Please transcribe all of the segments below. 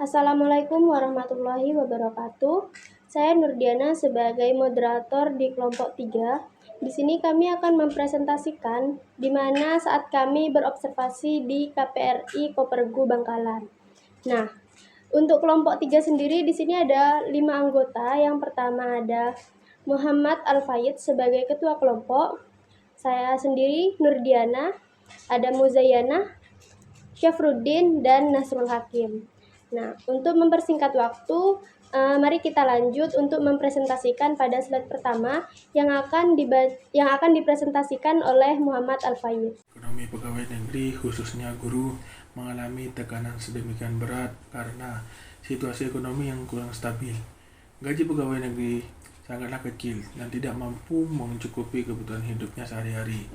Assalamualaikum warahmatullahi wabarakatuh. Saya Nurdiana sebagai moderator di kelompok 3. Di sini kami akan mempresentasikan di mana saat kami berobservasi di KPRI Kopergu Bangkalan. Nah, untuk kelompok 3 sendiri di sini ada 5 anggota. Yang pertama ada Muhammad Al-Faid sebagai ketua kelompok. Saya sendiri Nurdiana, ada Muzayana, Syafruddin, dan Nasrul Hakim. Nah, untuk mempersingkat waktu, mari kita lanjut untuk mempresentasikan pada slide pertama yang akan dipresentasikan oleh Muhammad Al-Faid. Ekonomi pegawai negeri, khususnya guru, mengalami tekanan sedemikian berat karena situasi ekonomi yang kurang stabil. Gaji pegawai negeri sangatlah kecil dan tidak mampu mencukupi kebutuhan hidupnya sehari-hari.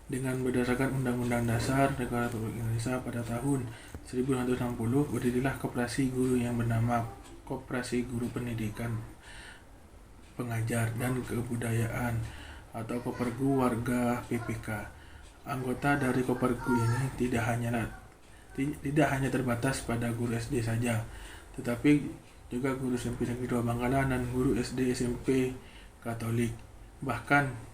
Dengan berdasarkan Undang-Undang Dasar Negara Republik Indonesia pada tahun 1960, berdirilah koperasi guru yang bernama Koperasi Guru Pendidikan Pengajar dan Kebudayaan atau Kopergu Warga PPK. Anggota dari Kopergu ini tidak hanya terbatas pada guru SD saja, tetapi juga guru SMP Negeri 2 Bangkalan dan guru SD SMP Katolik. Bahkan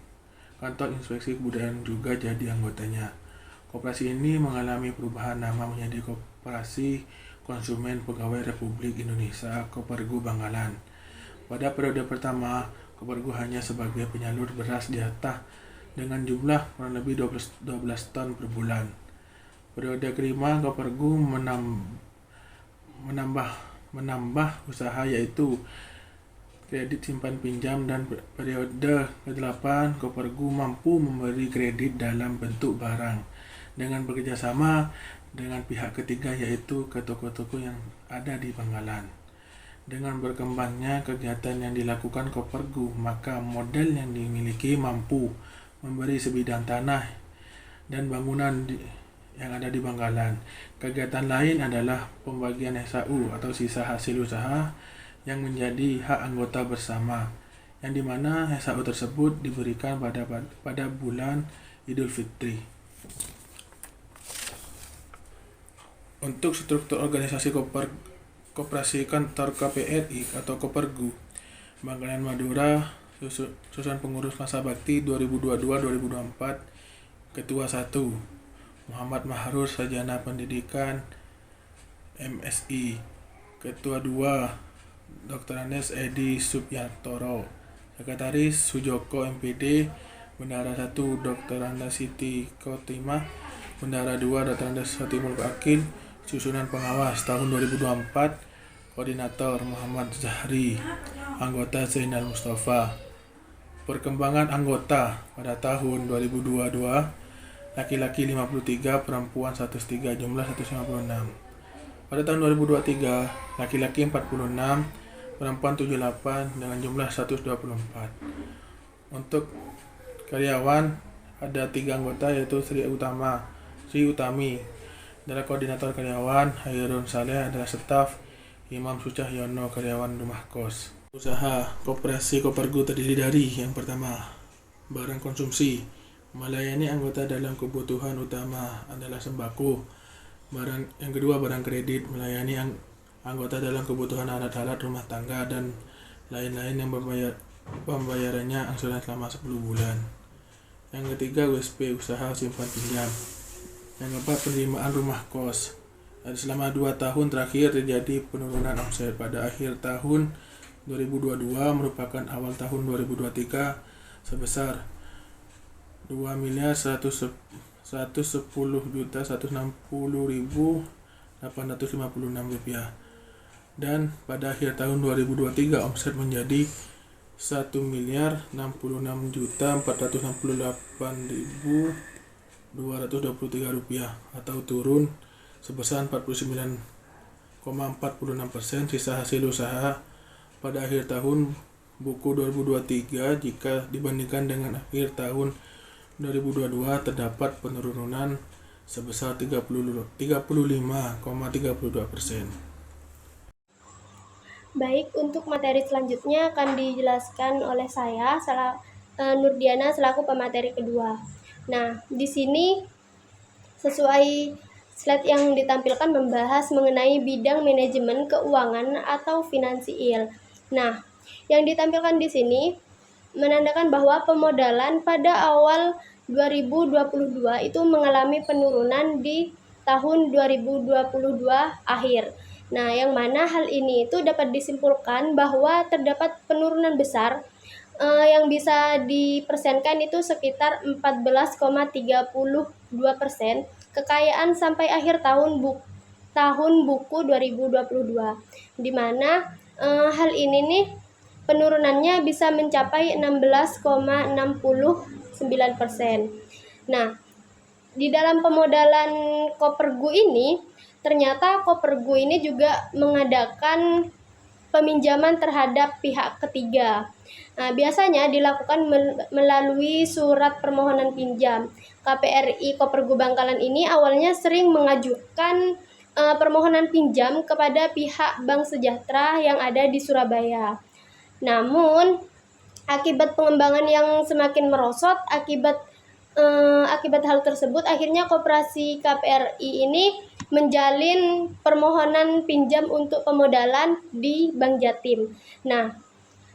kantor inspeksi kebudayaan juga jadi anggotanya. Koperasi ini mengalami perubahan nama menjadi Koperasi Konsumen Pegawai Republik Indonesia Kopergu Bangkalan. Pada periode pertama, Kopergu hanya sebagai penyalur beras di Hatta dengan jumlah kurang lebih 12 ton per bulan. Periode kelima, Kopergu menambah usaha yaitu kredit simpan pinjam, dan periode ke-8 Kopergu mampu memberi kredit dalam bentuk barang dengan bekerjasama dengan pihak ketiga yaitu ke toko-toko yang ada di Bangkalan. Dengan berkembangnya kegiatan yang dilakukan Kopergu, maka model yang dimiliki mampu memberi sebidang tanah dan bangunan yang ada di Bangkalan. Kegiatan lain adalah pembagian SAU atau sisa hasil usaha yang menjadi hak anggota bersama, yang dimana SAU tersebut diberikan pada bulan Idul Fitri. Untuk struktur organisasi Koperasi Kantor KPRI atau Kopergu Bangkalan Madura, susunan pengurus masa bakti 2022-2024. Ketua 1 Muhammad Mahrur, Sarjana Pendidikan MSI. Ketua 2 Dr. Andes Edi Subyartoro. Sekretaris Sujoko MPD. Bendahara 1 Dr. Anda Siti Kotimah. Bendahara 2 Dr. Andes Sotimul Akil. Susunan pengawas tahun 2024. Koordinator Muhammad Zahri. Anggota Zainal Mustafa. Perkembangan anggota pada tahun 2022, laki-laki 53, perempuan 103, jumlah 156. Pada tahun 2023, laki-laki 46, perempuan 78 dengan jumlah 124. Untuk karyawan ada 3 anggota yaitu Sri Utami adalah koordinator karyawan, Hairun Saleh adalah staf, Imam Sucahyono karyawan rumah kos. Usaha Koperasi Kopergu terdiri dari yang pertama, barang konsumsi, melayani anggota dalam kebutuhan utama adalah sembako. Yang kedua, barang kredit, melayani anggota dalam kebutuhan alat-alat rumah tangga dan lain-lain yang pembayarannya angsuran selama 10 bulan. Yang ketiga, USP, usaha simpan pinjam. Yang keempat, penerimaan rumah kos. Selama 2 tahun terakhir terjadi penurunan omset. Pada akhir tahun 2022 merupakan awal tahun 2023 sebesar Rp2.110.160.856 dan pada akhir tahun 2023 omset menjadi Rp1.468.223 atau turun sebesar 49,46%. Sisa hasil usaha pada akhir tahun buku 2023 jika dibandingkan dengan akhir tahun 2022 terdapat penurunan sebesar 35,32%. Baik, untuk materi selanjutnya akan dijelaskan oleh saya, Nurdiana selaku pemateri kedua. Nah, di sini sesuai slide yang ditampilkan membahas mengenai bidang manajemen keuangan atau finansial. Nah, yang ditampilkan di sini menandakan bahwa pemodalan pada awal 2022 itu mengalami penurunan di tahun 2022 akhir. Nah, yang mana hal ini itu dapat disimpulkan bahwa terdapat penurunan besar yang bisa dipersenkan itu sekitar 14,32% kekayaan sampai akhir tahun buku 2022, di mana hal ini nih penurunannya bisa mencapai 16,69%. Nah, di dalam pemodalan Kopergu ini, ternyata Kopergu ini juga mengadakan peminjaman terhadap pihak ketiga. Nah, biasanya dilakukan melalui surat permohonan pinjam. KPRI Kopergu Bangkalan ini awalnya sering mengajukan permohonan pinjam kepada pihak Bank Sejahtera yang ada di Surabaya. Namun, akibat pengembangan yang semakin merosot, akibat hal tersebut, akhirnya Koperasi KPRI ini menjalin permohonan pinjam untuk pemodalan di Bank Jatim. Nah,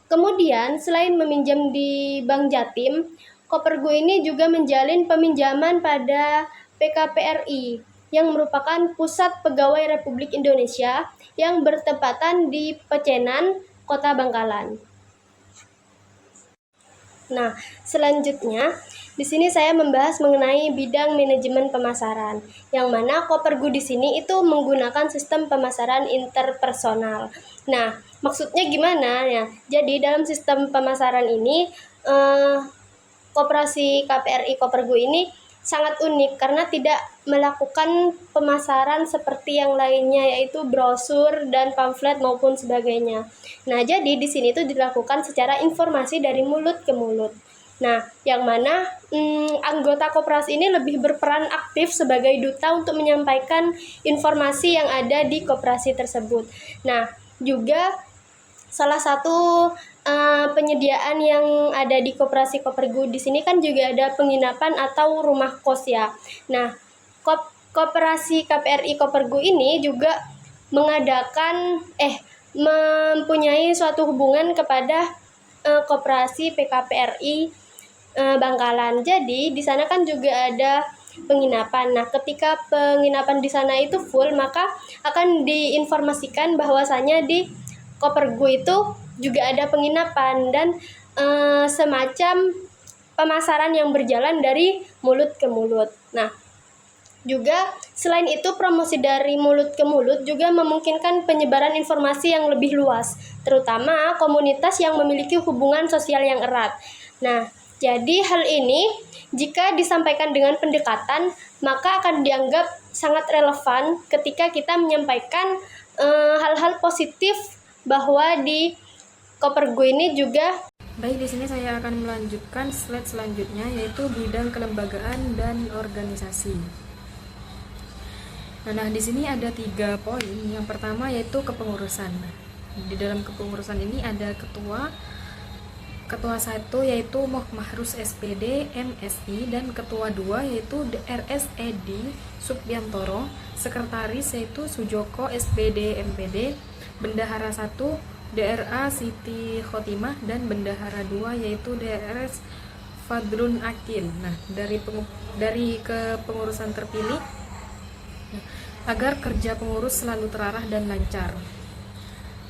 kemudian selain meminjam di Bank Jatim, Kopergu ini juga menjalin peminjaman pada PKPRI yang merupakan Pusat Pegawai Republik Indonesia yang bertepatan di Pecenan, Kota Bangkalan. Nah, selanjutnya di sini saya membahas mengenai bidang manajemen pemasaran, yang mana Kopergu di sini itu menggunakan sistem pemasaran interpersonal. Nah, maksudnya gimana ya? Jadi dalam sistem pemasaran ini, Koperasi KPRI Kopergu ini sangat unik karena tidak melakukan pemasaran seperti yang lainnya, yaitu brosur dan pamflet maupun sebagainya. Nah, jadi di sini itu dilakukan secara informasi dari mulut ke mulut. Nah, yang mana anggota koperasi ini lebih berperan aktif sebagai duta untuk menyampaikan informasi yang ada di koperasi tersebut. Nah, juga salah satu penyediaan yang ada di Koperasi Kopergu di sini kan juga ada penginapan atau rumah kos ya. Nah, Koperasi KPRI Kopergu ini juga mempunyai suatu hubungan kepada Koperasi PKPRI Bangkalan. Jadi di sana kan juga ada penginapan. Nah, ketika penginapan di sana itu full, maka akan diinformasikan bahwasanya di Kopergu itu juga ada penginapan dan semacam pemasaran yang berjalan dari mulut ke mulut. Nah, juga selain itu promosi dari mulut ke mulut juga memungkinkan penyebaran informasi yang lebih luas, terutama komunitas yang memiliki hubungan sosial yang erat. Nah, jadi hal ini jika disampaikan dengan pendekatan, maka akan dianggap sangat relevan ketika kita menyampaikan hal-hal positif bahwa di Kopergu ini juga. Baik, di sini saya akan melanjutkan slide selanjutnya, yaitu bidang kelembagaan dan organisasi. Nah, di sini ada 3 poin. Yang pertama yaitu kepengurusan. Di dalam kepengurusan ini ada ketua 1 yaitu Mahrus SPD MSI, dan ketua 2 yaitu DRS Edi Subyantoro, sekretaris yaitu Sujoko SPD MPD, bendahara 1 DRA Siti Khotimah, dan bendahara 2 yaitu DRS Fadrun Akil. Nah, dari kepengurusan terpilih agar kerja pengurus selalu terarah dan lancar.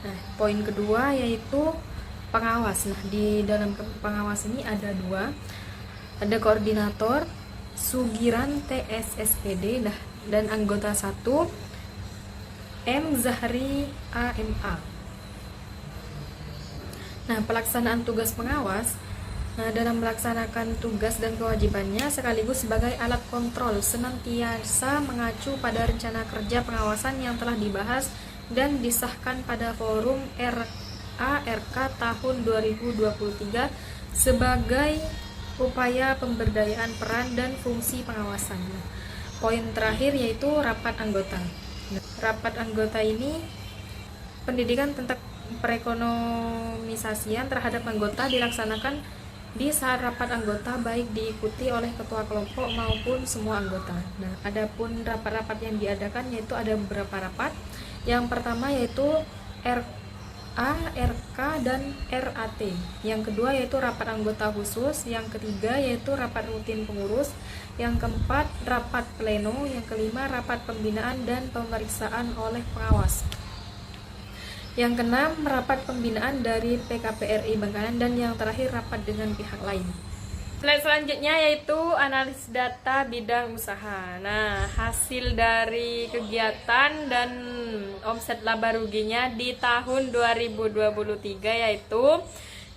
Nah, poin kedua yaitu pengawas. Nah, di dalam pengawas ini ada 2. Ada koordinator Sugiran TS SPD, dan anggota 1 M Zahri AMA. Nah, pelaksanaan tugas pengawas. Nah, dalam melaksanakan tugas dan kewajibannya sekaligus sebagai alat kontrol, senantiasa mengacu pada rencana kerja pengawasan yang telah dibahas dan disahkan pada forum RARK tahun 2023 sebagai upaya pemberdayaan peran dan fungsi pengawasan. Nah, poin terakhir yaitu rapat anggota. Nah, rapat anggota ini pendidikan tentang perekonomisasian terhadap anggota dilaksanakan di saat rapat anggota baik diikuti oleh ketua kelompok maupun semua anggota. Nah, adapun rapat-rapat yang diadakan yaitu ada beberapa rapat. Yang pertama yaitu RA, RK, dan RAT. Yang kedua yaitu rapat anggota khusus. Yang ketiga yaitu rapat rutin pengurus. Yang keempat rapat pleno. Yang kelima rapat pembinaan dan pemeriksaan oleh pengawas. Yang keenam, rapat pembinaan dari PKPRI Bangkalan, dan yang terakhir rapat dengan pihak lain. Slide selanjutnya yaitu analisis data bidang usaha. Nah, hasil dari kegiatan dan omset laba ruginya di tahun 2023 yaitu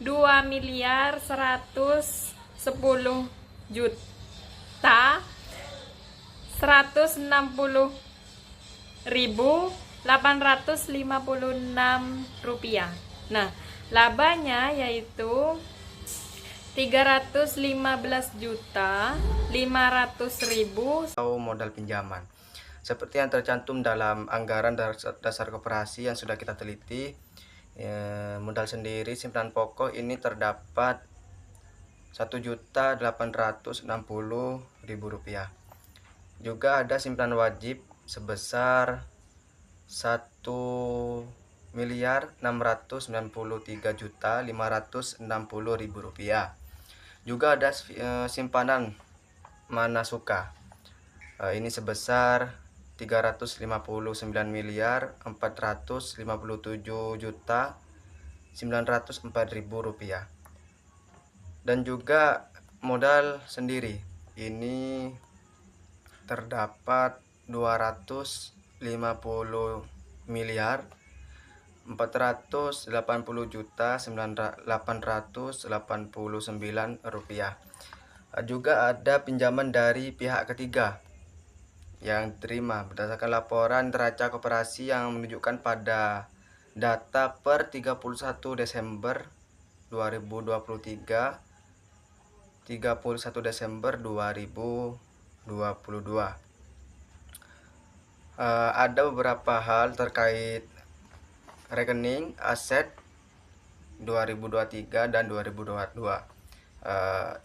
2.110 juta 160.856 rupiah. Nah, labanya yaitu 315.500.000 atau modal pinjaman. Seperti yang tercantum dalam anggaran dasar koperasi yang sudah kita teliti, modal sendiri simpanan pokok ini terdapat Rp1.860.000. Juga ada simpanan wajib sebesar Rp1.693.560.000. Juga ada simpanan manasuka. Ini sebesar Rp359.457.904.000. Dan juga modal sendiri ini terdapat Rp250.480.889 Juga ada pinjaman dari pihak ketiga yang diterima berdasarkan laporan neraca koperasi yang menunjukkan pada data per 31 Desember 2023 31 Desember 2022. Ada beberapa hal terkait rekening aset 2023 dan 2022.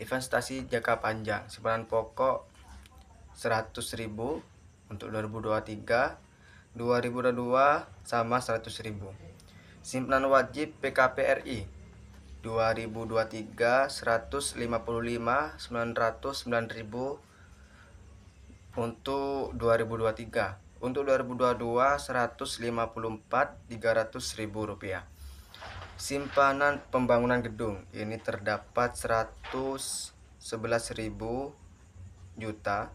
Investasi jangka panjang, simpanan pokok 100.000 untuk 2023, 2022 sama 100.000. Simpanan wajib PKPRI 2023 155.909.000 untuk 2023. Untuk 2022 154.300.000 rupiah. Simpanan pembangunan gedung ini terdapat 111.000 juta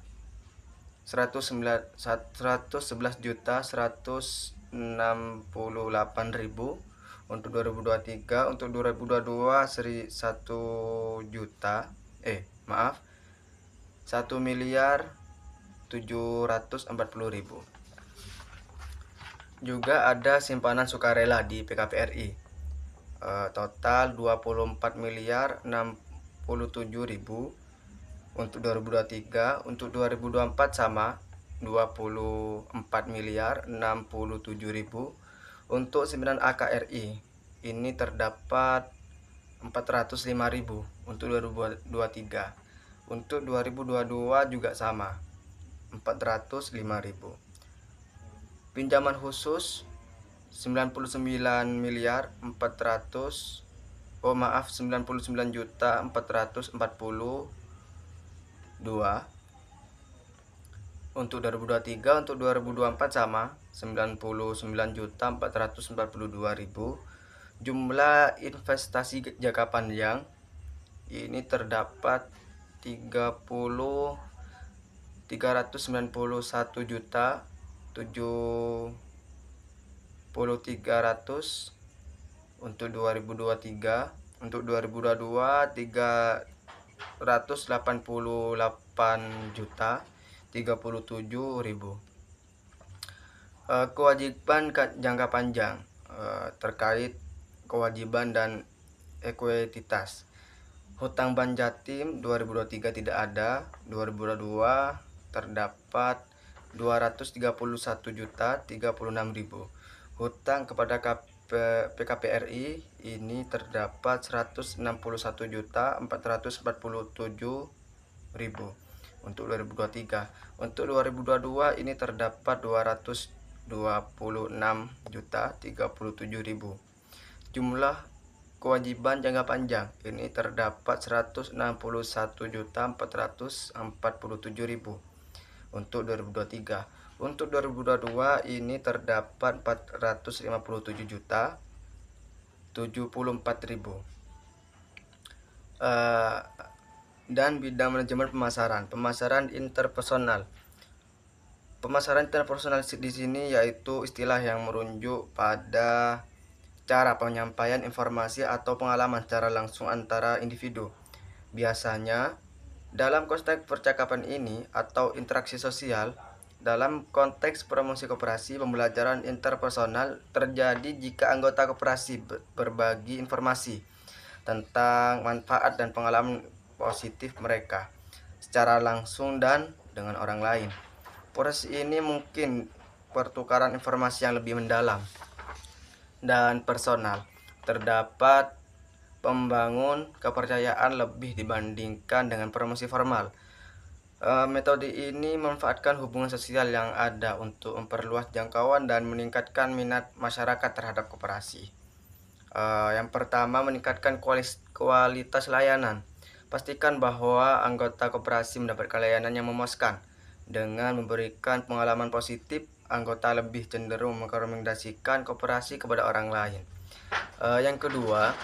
111.168.000 untuk 2023. Untuk 2022 1.740.000. Juga ada simpanan sukarela di PKPRI, total 24.067.000 untuk 2023. Untuk 2024 sama 24.067.000. Untuk simpanan AKRI ini terdapat 405.000 untuk 2023. Untuk 2022 juga sama 405.000. Pinjaman khusus 99.440.2 untuk 2023. Untuk 2024 sama 99.442.000. Jumlah investasi jangka panjang ini terdapat 391.073.000 untuk 2023. Untuk 2022 388.037.000. Kewajiban jangka panjang terkait kewajiban dan ekuitas. Hutang Bank Jatim 2023 tidak ada. 2022 terdapat 231.036.000. Hutang kepada PKPRI ini terdapat 161.447.000 untuk 2023. Untuk 2022 ini terdapat 226.037.000. Jumlah kewajiban jangka panjang ini terdapat 161.447.000 untuk 2023. Untuk 2022 ini terdapat 457.074.000. Dan bidang manajemen pemasaran interpersonal. Pemasaran interpersonal di sini yaitu istilah yang merujuk pada cara penyampaian informasi atau pengalaman secara langsung antara individu. Biasanya dalam konteks percakapan ini atau interaksi sosial, dalam konteks promosi koperasi, pembelajaran interpersonal terjadi jika anggota koperasi berbagi informasi tentang manfaat dan pengalaman positif mereka secara langsung dan dengan orang lain. Proses ini mungkin pertukaran informasi yang lebih mendalam dan personal. Terdapat membangun kepercayaan lebih dibandingkan dengan promosi formal. Metode ini memanfaatkan hubungan sosial yang ada untuk memperluas jangkauan dan meningkatkan minat masyarakat terhadap koperasi. Yang pertama, meningkatkan kualitas layanan. Pastikan bahwa anggota koperasi mendapatkan layanan yang memuaskan. Dengan memberikan pengalaman positif, anggota lebih cenderung merekomendasikan koperasi kepada orang lain. Yang kedua,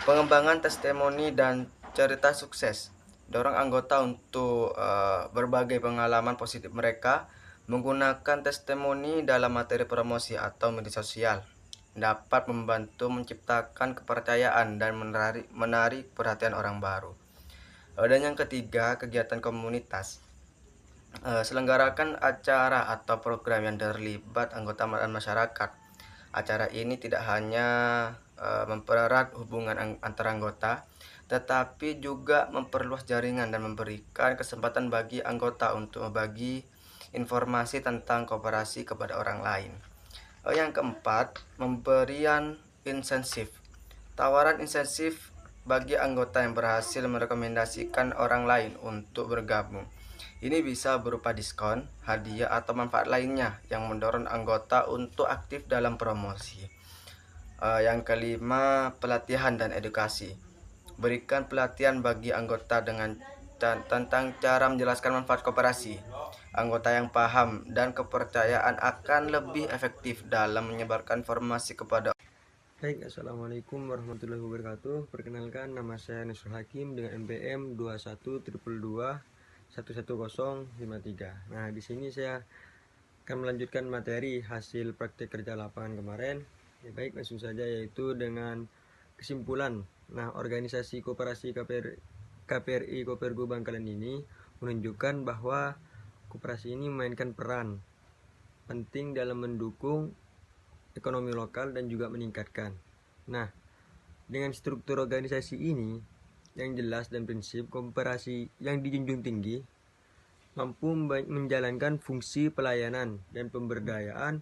pengembangan testimoni dan cerita sukses. Dorang anggota untuk berbagai pengalaman positif mereka menggunakan testimoni dalam materi promosi atau media sosial. Dapat membantu menciptakan kepercayaan dan menarik perhatian orang baru. Dan yang ketiga, kegiatan komunitas. Selenggarakan acara atau program yang terlibat anggota dan masyarakat. Acara ini tidak hanya mempererat hubungan antara anggota, tetapi juga memperluas jaringan dan memberikan kesempatan bagi anggota untuk berbagi informasi tentang koperasi kepada orang lain. Yang keempat, pemberian insentif. Tawaran insentif bagi anggota yang berhasil merekomendasikan orang lain untuk bergabung. Ini bisa berupa diskon, hadiah, atau manfaat lainnya yang mendorong anggota untuk aktif dalam promosi. Yang kelima, pelatihan dan edukasi. Berikan pelatihan bagi anggota tentang cara menjelaskan manfaat koperasi. Anggota yang paham dan kepercayaan akan lebih efektif dalam menyebarkan informasi kepada. Baik, Assalamualaikum warahmatullahi wabarakatuh. Perkenalkan, nama saya Nusrul Hakim dengan NPM 2122211053. Nah, di sini saya akan melanjutkan materi hasil praktik kerja lapangan kemarin. Baik, langsung saja, yaitu dengan kesimpulan. Nah, organisasi koperasi KPRI Kopergo Bangkalan ini menunjukkan bahwa koperasi ini memainkan peran penting dalam mendukung ekonomi lokal dan juga meningkatkan. Nah, dengan struktur organisasi ini yang jelas dan prinsip koperasi yang dijunjung tinggi, mampu menjalankan fungsi pelayanan dan pemberdayaan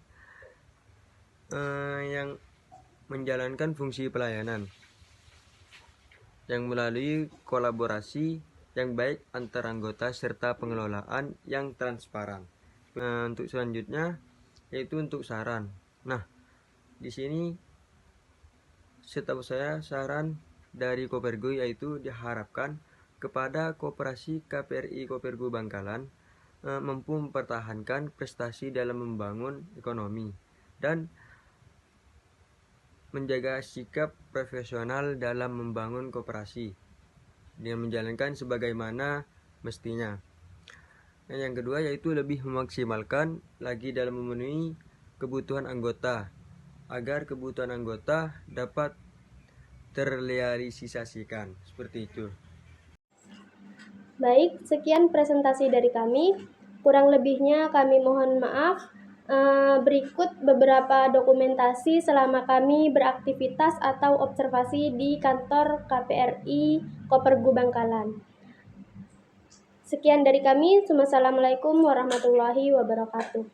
yang melalui kolaborasi yang baik antara anggota serta pengelolaan yang transparan. Untuk selanjutnya yaitu untuk saran. Nah, di sini setahu saya saran dari Kopergo yaitu diharapkan kepada koperasi KPRI Kopergo Bangkalan mampu mempertahankan prestasi dalam membangun ekonomi dan menjaga sikap profesional dalam membangun koperasi dengan menjalankan sebagaimana mestinya. Dan yang kedua yaitu lebih memaksimalkan lagi dalam memenuhi kebutuhan anggota agar kebutuhan anggota dapat terrealisasikan. Seperti itu. Baik, sekian presentasi dari kami. Kurang lebihnya kami mohon maaf. Berikut beberapa dokumentasi selama kami beraktivitas atau observasi di kantor KPRI Kopergo Bangkalan. Sekian dari kami. Wassalamualaikum warahmatullahi wabarakatuh.